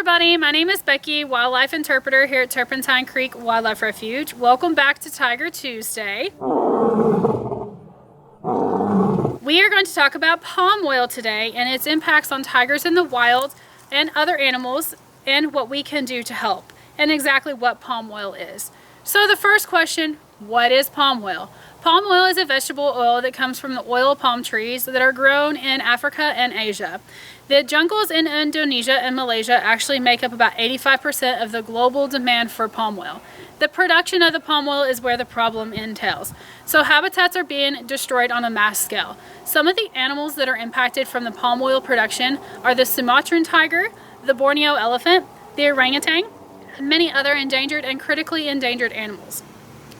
everybody, my name is Becky, Wildlife Interpreter here at Turpentine Creek Wildlife Refuge. Welcome back to Tiger Tuesday. We are going to talk about palm oil today and its impacts on tigers in the wild and other animals and what we can do to help and exactly what palm oil is. So the first question, what is palm oil? Palm oil is a vegetable oil that comes from the oil palm trees that are grown in Africa and Asia. The jungles in Indonesia and Malaysia actually make up about 85% of the global demand for palm oil. The production of the palm oil is where the problem entails. So habitats are being destroyed on a mass scale. Some of the animals that are impacted from the palm oil production are the Sumatran Tiger, the Borneo Elephant, the orangutan, and many other endangered and critically endangered animals.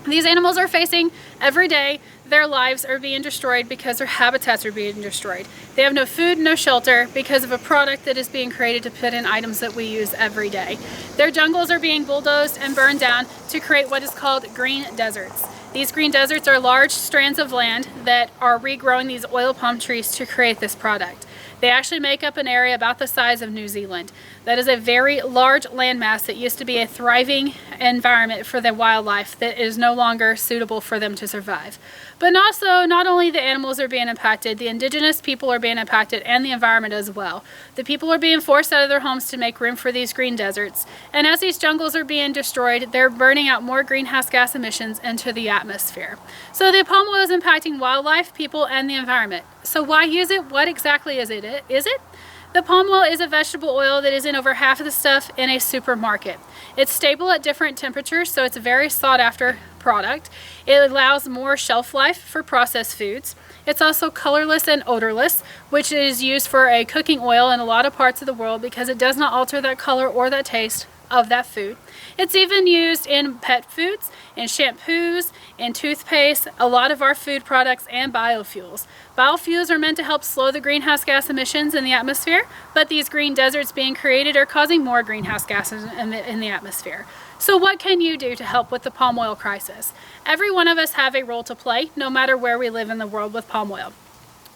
These animals are facing every day, their lives are being destroyed because their habitats are being destroyed. They have no food, no shelter because of a product that is being created to put in items that we use every day. Their jungles are being bulldozed and burned down to create what is called green deserts. These green deserts are large strands of land that are regrowing these oil palm trees to create this product. They actually make up an area about the size of New Zealand. That is a very large landmass that used to be a thriving environment for the wildlife that is no longer suitable for them to survive. But also, not only the animals are being impacted, the indigenous people are being impacted and the environment as well. The people are being forced out of their homes to make room for these green deserts. And as these jungles are being destroyed, they're burning out more greenhouse gas emissions into the atmosphere. So the palm oil is impacting wildlife, people, and the environment. So why use it? What exactly is it? The palm oil is a vegetable oil that is in over half of the stuff in a supermarket. It's stable at different temperatures, so it's a very sought after product. It allows more shelf life for processed foods. It's also colorless and odorless, which is used for a cooking oil in a lot of parts of the world because it does not alter that color or that taste of that food. It's even used in pet foods, in shampoos, in toothpaste, a lot of our food products, and biofuels. Biofuels are meant to help slow the greenhouse gas emissions in the atmosphere, but these green deserts being created are causing more greenhouse gases in the atmosphere. So what can you do to help with the palm oil crisis? Every one of us have a role to play, no matter where we live in the world with palm oil.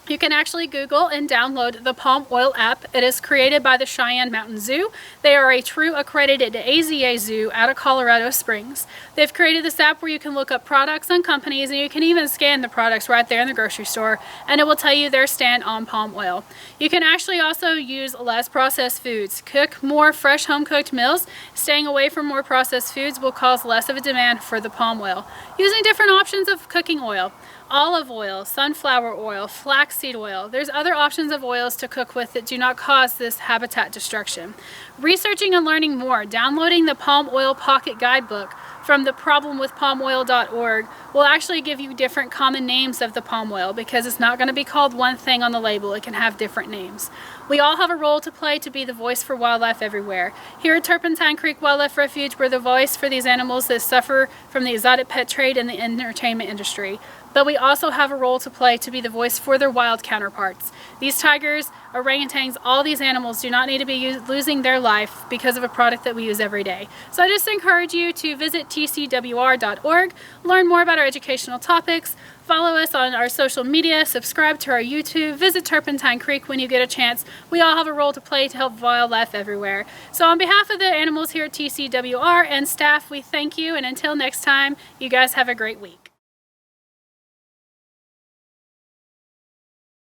You can actually Google and download the Palm Oil app. It is created by the Cheyenne Mountain Zoo. They are a true accredited AZA zoo out of Colorado Springs. They've created this app where you can look up products and companies, and you can even scan the products right there in the grocery store, and it will tell you their stand on palm oil. You can actually also use less processed foods. Cook more fresh home-cooked meals. Staying away from more processed foods will cause less of a demand for the palm oil. Using different options of cooking oil. Olive oil, sunflower oil, flaxseed oil. There's other options of oils to cook with that do not cause this habitat destruction. Researching and learning more, downloading the Palm Oil Pocket Guidebook from the problemwithpalmoil.org will actually give you different common names of the palm oil because it's not going to be called one thing on the label. It can have different names. We all have a role to play to be the voice for wildlife everywhere. Here at Turpentine Creek Wildlife Refuge, we're the voice for these animals that suffer from the exotic pet trade and the entertainment industry. But we also have a role to play to be the voice for their wild counterparts. These tigers, orangutans, all these animals do not need to be losing their life because of a product that we use every day. So I just encourage you to visit tcwr.org, learn more about our educational topics, follow us on our social media, subscribe to our YouTube, visit Turpentine Creek when you get a chance. We all have a role to play to help wildlife everywhere. So on behalf of the animals here at TCWR and staff, we thank you, and until next time, you guys have a great week.